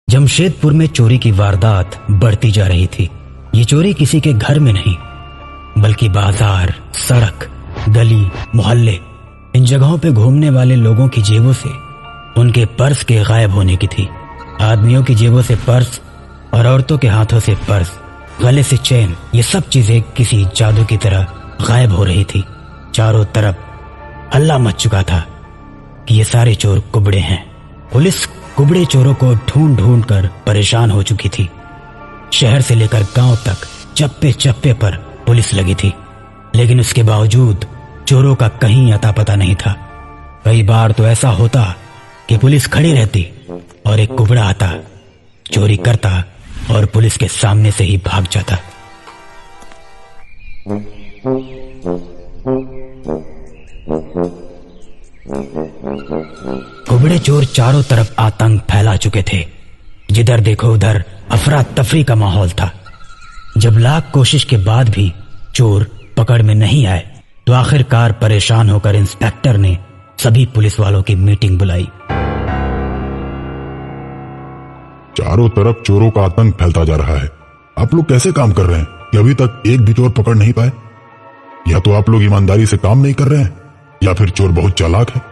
जमशेदपुर में चोरी की वारदात बढ़ती जा रही थी। ये चोरी किसी के घर में नहीं, बल्कि बाजार, सड़क, गली, मोहल्ले, इन जगहों पे घूमने वाले लोगों की जेबों से उनके पर्स के गायब होने की थी। आदमियों की जेबों से पर्स और औरतों के हाथों से पर्स, गले से चेन, ये सब चीजें किसी जादू की तरह गायब हो रही थी। चारों तरफ हल्ला मच चुका था कि ये सारे चोर कुबड़े हैं। पुलिस कुबड़े चोरों को ढूंढ ढूंढ कर परेशान हो चुकी थी। शहर से लेकर गांव तक चप्पे चप्पे पर पुलिस लगी थी, लेकिन उसके बावजूद चोरों का कहीं अता पता नहीं था। कई बार तो ऐसा होता कि पुलिस खड़ी रहती और एक कुबड़ा आता, चोरी करता और पुलिस के सामने से ही भाग जाता। कुबड़े चोर चारों तरफ आतंक फैला चुके थे। जिधर देखो उधर अफरा तफरी का माहौल था। जब लाख कोशिश के बाद भी चोर पकड़ में नहीं आए, तो आखिरकार परेशान होकर इंस्पेक्टर ने सभी पुलिस वालों की मीटिंग बुलाई। चारों तरफ चोरों का आतंक फैलता जा रहा है। आप लोग कैसे काम कर रहे हैं कि अभी तक एक भी चोर पकड़ नहीं पाए? या तो आप लोग ईमानदारी से काम नहीं कर रहे हैं, या फिर चोर बहुत चालाक है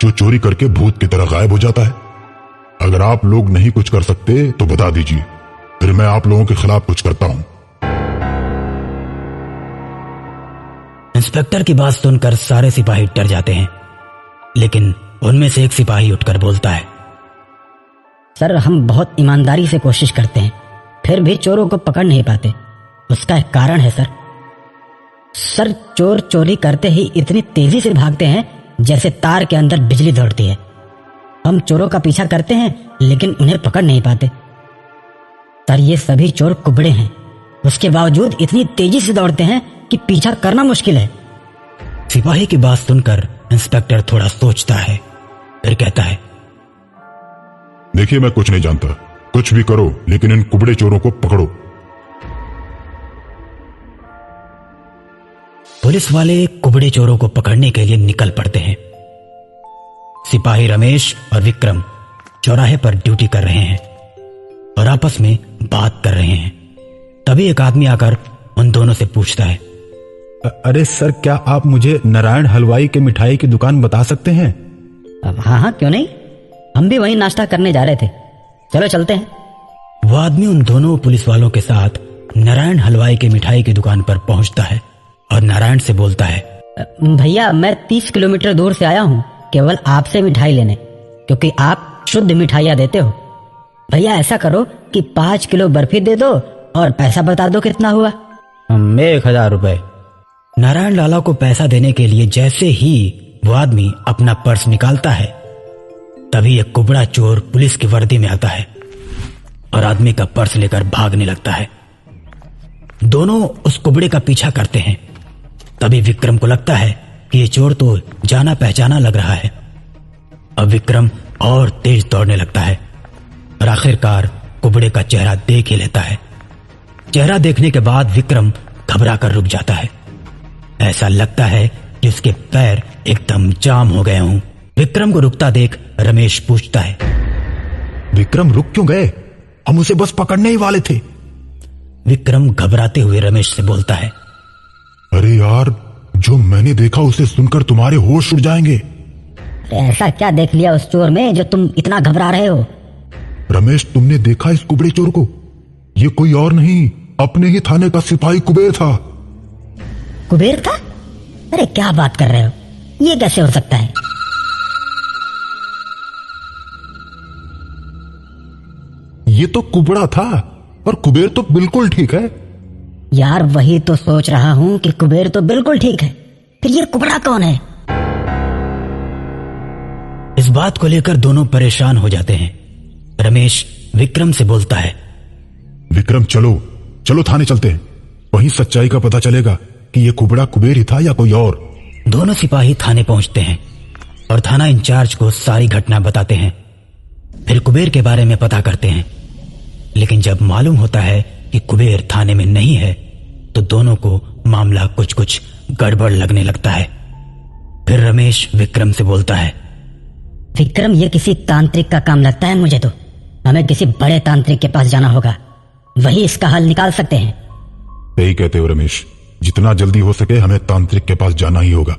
जो चोरी करके भूत की तरह गायब हो जाता है। अगर आप लोग नहीं कुछ कर सकते तो बता दीजिए, फिर मैं आप लोगों के खिलाफ कुछ करता हूं। इंस्पेक्टर की बात सुनकर सारे सिपाही डर जाते हैं, लेकिन उनमें से एक सिपाही उठकर बोलता है, सर, हम बहुत ईमानदारी से कोशिश करते हैं, फिर भी चोरों को पकड़ नहीं पाते। उसका एक कारण है सर। सर, चोर चोरी करते ही इतनी तेजी से भागते हैं जैसे तार के अंदर बिजली दौड़ती है। हम चोरों का पीछा करते हैं, लेकिन उन्हें पकड़ नहीं पाते। सर, ये सभी चोर कुबड़े हैं, उसके बावजूद इतनी तेजी से दौड़ते हैं कि पीछा करना मुश्किल है। सिपाही की बात सुनकर इंस्पेक्टर थोड़ा सोचता है, फिर कहता है, देखिए, मैं कुछ नहीं जानता, कुछ भी करो, लेकिन इन कुबड़े चोरों को पकड़ो। पुलिस वाले कुबड़े चोरों को पकड़ने के लिए निकल पड़ते हैं। सिपाही रमेश और विक्रम चौराहे पर ड्यूटी कर रहे हैं और आपस में बात कर रहे हैं। तभी एक आदमी आकर उन दोनों से पूछता है, अरे सर, क्या आप मुझे नारायण हलवाई के मिठाई की दुकान बता सकते हैं? हाँ हाँ, क्यों नहीं, हम भी वहीं नाश्ता करने जा रहे थे, चलो चलते हैं। वो आदमी उन दोनों पुलिस वालों के साथ नारायण हलवाई की मिठाई की दुकान पर पहुंचता है और नारायण से बोलता है, भैया, मैं 30 किलोमीटर दूर से आया हूँ केवल आपसे मिठाई लेने, क्योंकि आप शुद्ध मिठाइयाँ देते हो। भैया, ऐसा करो कि 5 किलो बर्फी दे दो और पैसा बता दो कितना हुआ। 1000 रुपए। नारायण लाला को पैसा देने के लिए जैसे ही वो आदमी अपना पर्स निकालता है, तभी एक कुबड़ा चोर पुलिस की वर्दी में आता है और आदमी का पर्स लेकर भागने लगता है। दोनों उस कुबड़े का पीछा करते हैं। तभी विक्रम को लगता है कि ये चोर तो जाना पहचाना लग रहा है। अब विक्रम और तेज दौड़ने लगता है और आखिरकार कुबड़े का चेहरा देख ही लेता है। चेहरा देखने के बाद विक्रम घबरा कर रुक जाता है। ऐसा लगता है कि उसके पैर एकदम जाम हो गए हों। विक्रम को रुकता देख रमेश पूछता है, विक्रम, रुक क्यों गए? हम उसे बस पकड़ने ही वाले थे। विक्रम घबराते हुए रमेश से बोलता है, अरे यार, जो मैंने देखा उसे सुनकर तुम्हारे होश उड़ जाएंगे। ऐसा क्या देख लिया उस चोर में जो तुम इतना घबरा रहे हो? रमेश, तुमने देखा इस कुबड़े चोर को? ये कोई और नहीं, अपने ही थाने का सिपाही कुबेर था। कुबेर था? अरे क्या बात कर रहे हो, ये कैसे हो सकता है? ये तो कुबड़ा था और कुबेर तो बिल्कुल ठीक है। यार, वही तो सोच रहा हूँ कि कुबेर तो बिल्कुल ठीक है, फिर ये कुबड़ा कौन है? इस बात को लेकर दोनों परेशान हो जाते हैं। रमेश विक्रम से बोलता है, विक्रम, चलो चलो थाने चलते हैं, वहीं सच्चाई का पता चलेगा कि ये कुबड़ा कुबेर ही था या कोई और। दोनों सिपाही थाने पहुंचते हैं और थाना इंचार्ज को सारी घटना बताते हैं। फिर कुबेर के बारे में पता करते हैं, लेकिन जब मालूम होता है कि कुबेर थाने में नहीं है, तो दोनों को मामला कुछ कुछ गड़बड़ लगने लगता है। फिर रमेश विक्रम से बोलता है, विक्रम, ये किसी तांत्रिक का काम लगता है मुझे तो। हमें किसी बड़े तांत्रिक के पास जाना होगा, वही इसका हल निकाल सकते हैं। सही कहते हो रमेश, जितना जल्दी हो सके हमें तांत्रिक के पास जाना ही होगा।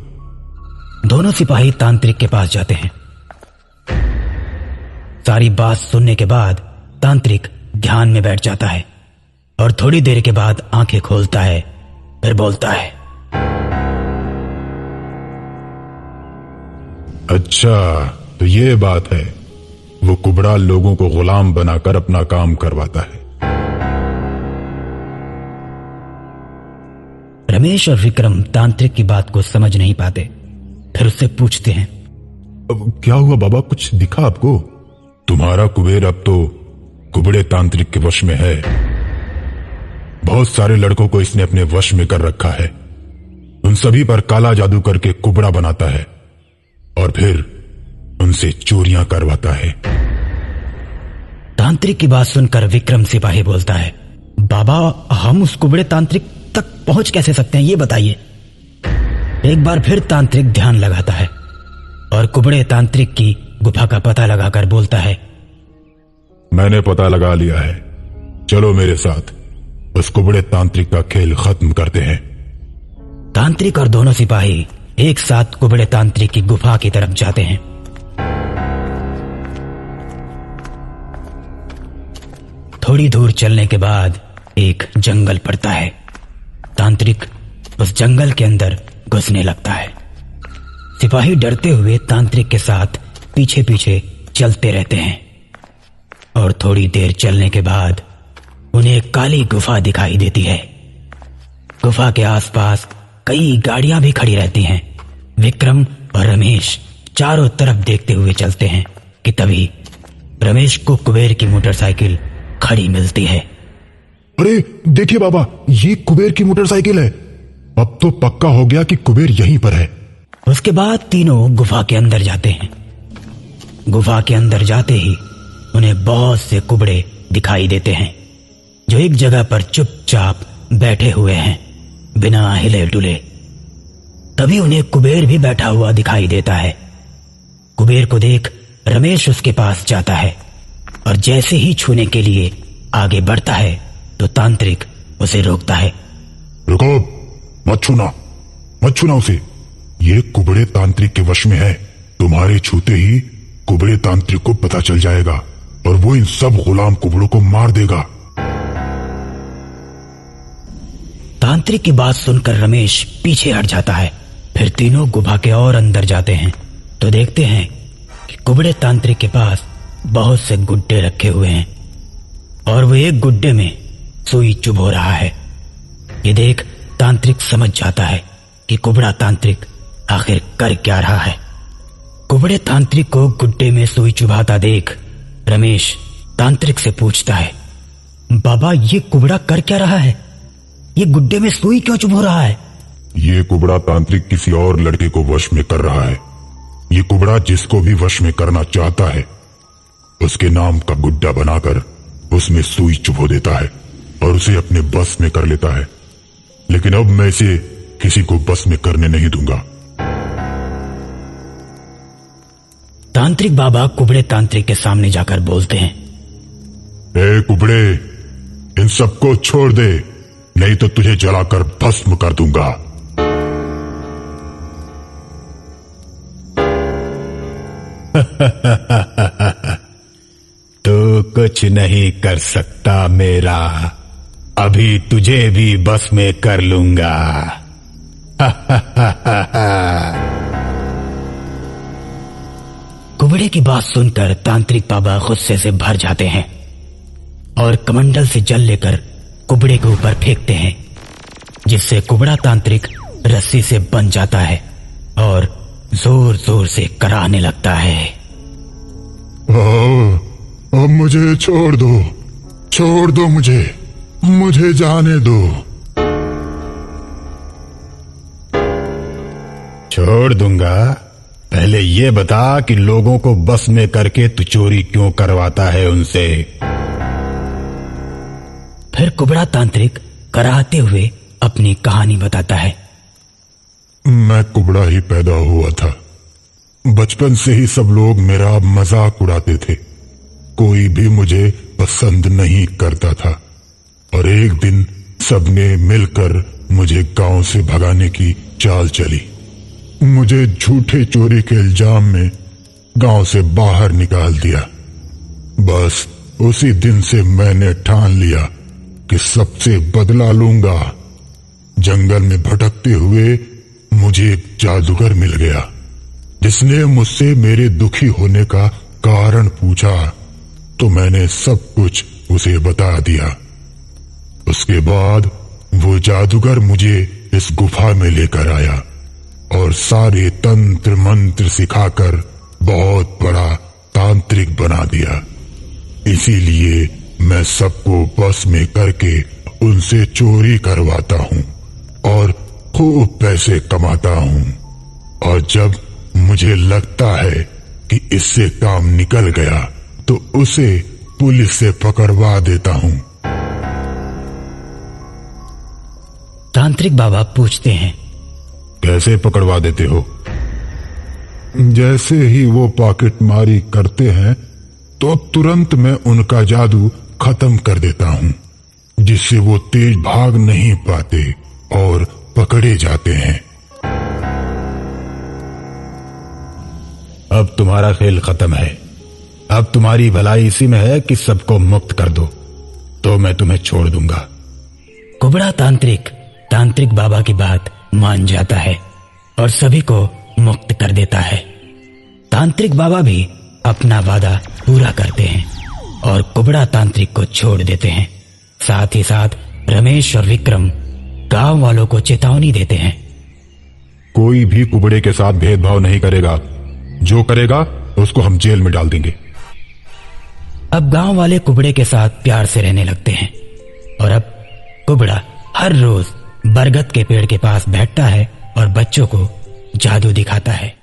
दोनों सिपाही तांत्रिक के पास जाते हैं। सारी बात सुनने के बाद तांत्रिक ध्यान में बैठ जाता है और थोड़ी देर के बाद आंखें खोलता है, फिर बोलता है, अच्छा तो ये बात है, वो कुबड़ा लोगों को गुलाम बनाकर अपना काम करवाता है। रमेश और विक्रम तांत्रिक की बात को समझ नहीं पाते, फिर उससे पूछते हैं, अब क्या हुआ बाबा, कुछ दिखा आपको? तुम्हारा कुबेर अब तो कुबड़े तांत्रिक के वश में है। बहुत सारे लड़कों को इसने अपने वश में कर रखा है। उन सभी पर काला जादू करके कुबड़ा बनाता है और फिर उनसे चोरियां करवाता है। तांत्रिक की बात सुनकर विक्रम सिपाही बोलता है, बाबा हम उस कुबड़े तांत्रिक तक पहुंच कैसे सकते हैं, ये बताइए। एक बार फिर तांत्रिक ध्यान लगाता है और कुबड़े तांत्रिक की गुफा का पता लगाकर बोलता है, मैंने पता लगा लिया है, चलो मेरे साथ उस कुबड़े तांत्रिक का खेल खत्म करते हैं। तांत्रिक और दोनों सिपाही एक साथ कुबड़े तांत्रिक की गुफा की तरफ जाते हैं। थोड़ी दूर चलने के बाद एक जंगल पड़ता है। तांत्रिक उस जंगल के अंदर घुसने लगता है। सिपाही डरते हुए तांत्रिक के साथ पीछे पीछे चलते रहते हैं और थोड़ी देर चलने के बाद उन्हें एक काली गुफा दिखाई देती है। गुफा के आसपास कई गाड़ियां भी खड़ी रहती हैं। विक्रम और रमेश चारों तरफ देखते हुए चलते हैं कि तभी रमेश को कुबेर की मोटरसाइकिल खड़ी मिलती है। अरे देखिए बाबा, ये कुबेर की मोटरसाइकिल है। अब तो पक्का हो गया कि कुबेर यहीं पर है। उसके बाद तीनों गुफा के अंदर जाते हैं। गुफा के अंदर जाते ही उन्हें बहुत से कुबड़े दिखाई देते हैं जो एक जगह पर चुपचाप बैठे हुए हैं बिना हिले डुले। तभी उन्हें कुबेर भी बैठा हुआ दिखाई देता है। कुबेर को देख रमेश उसके पास जाता है और जैसे ही छूने के लिए आगे बढ़ता है तो तांत्रिक उसे रोकता है। रुको, मत छूना उसे, ये कुबड़े तांत्रिक के वश में है। तुम्हारे छूते ही कुबड़े तांत्रिक को पता चल जाएगा और वो इन सब गुलाम कुबड़ों को मार देगा। तांत्रिक की बात सुनकर रमेश पीछे हट जाता है। फिर तीनों गुफा के और अंदर जाते हैं तो देखते हैं कि कुबड़े तांत्रिक के पास बहुत से गुड्डे रखे हुए हैं और वो एक गुड्डे में सुई चुभो रहा है। ये देख तांत्रिक समझ जाता है कि कुबड़ा तांत्रिक आखिर कर क्या रहा है। कुबड़े तांत्रिक को गुड्डे में सुई चुभाता देख रमेश तांत्रिक से पूछता है, बाबा ये कुबड़ा कर क्या रहा है, ये गुड्डे में सुई क्यों चुभो रहा है? ये कुबड़ा तांत्रिक किसी और लड़के को वश में कर रहा है। ये कुबड़ा जिसको भी वश में करना चाहता है उसके नाम का गुड्डा बनाकर उसमें सुई चुभो देता है और उसे अपने बस में कर लेता है। लेकिन अब मैं इसे किसी को बस में करने नहीं दूंगा। तांत्रिक बाबा कुबड़े तांत्रिक के सामने जाकर बोलते हैं, ए कुबड़े, इन सबको छोड़ दे, नहीं तो तुझे जलाकर भस्म कर दूंगा। तो कुछ नहीं कर सकता मेरा, अभी तुझे भी बस में कर लूंगा। कुबड़े की बात सुनकर तांत्रिक बाबा गुस्से से भर जाते हैं और कमंडल से जल लेकर कुबड़े के ऊपर फेंकते हैं, जिससे कुबड़ा तांत्रिक रस्सी से बंध जाता है और जोर जोर से कराहने लगता है। अब मुझे छोड़ दो, मुझे जाने दो। छोड़ दूंगा, पहले ये बता कि लोगों को बस में करके तू चोरी क्यों करवाता है उनसे। फिर कुबड़ा तांत्रिक कराहते हुए अपनी कहानी बताता है। मैं कुबड़ा ही पैदा हुआ था। बचपन से ही सब लोग मेरा मजाक उड़ाते थे। कोई भी मुझे पसंद नहीं करता था और एक दिन सबने मिलकर मुझे गांव से भगाने की चाल चली। मुझे झूठे चोरी के इल्जाम में गांव से बाहर निकाल दिया। बस उसी दिन से मैंने ठान लिया कि सबसे बदला लूंगा। जंगल में भटकते हुए मुझे एक जादूगर मिल गया जिसने मुझसे मेरे दुखी होने का कारण पूछा, तो मैंने सब कुछ उसे बता दिया। उसके बाद वो जादूगर मुझे इस गुफा में लेकर आया और सारे तंत्र मंत्र सिखाकर बहुत बड़ा तांत्रिक बना दिया। इसीलिए मैं सबको बस में करके उनसे चोरी करवाता हूँ और खूब पैसे कमाता हूँ। और जब मुझे लगता है कि इससे काम निकल गया तो उसे पुलिस से पकड़वा देता हूँ। तांत्रिक बाबा पूछते हैं, कैसे पकड़वा देते हो? जैसे ही वो पॉकेट मारी करते हैं तो तुरंत मैं उनका जादू खत्म कर देता हूँ, जिससे वो तेज भाग नहीं पाते और पकड़े जाते हैं। अब तुम्हारा खेल खत्म है। अब तुम्हारी भलाई इसी में है कि सबको मुक्त कर दो, तो मैं तुम्हें छोड़ दूंगा। कुबड़ा तांत्रिक बाबा की बात मान जाता है और सभी को मुक्त कर देता है। तांत्रिक बाबा भी अपना वादा पूरा करते हैं और कुबड़ा तांत्रिक को छोड़ देते हैं। साथ ही साथ रमेश और विक्रम गांव वालों को चेतावनी देते हैं, कोई भी कुबड़े के साथ भेदभाव नहीं करेगा। जो करेगा उसको हम जेल में डाल देंगे। अब गांव वाले कुबड़े के साथ प्यार से रहने लगते हैं और अब कुबड़ा हर रोज बरगद के पेड़ के पास बैठता है और बच्चों को जादू दिखाता है।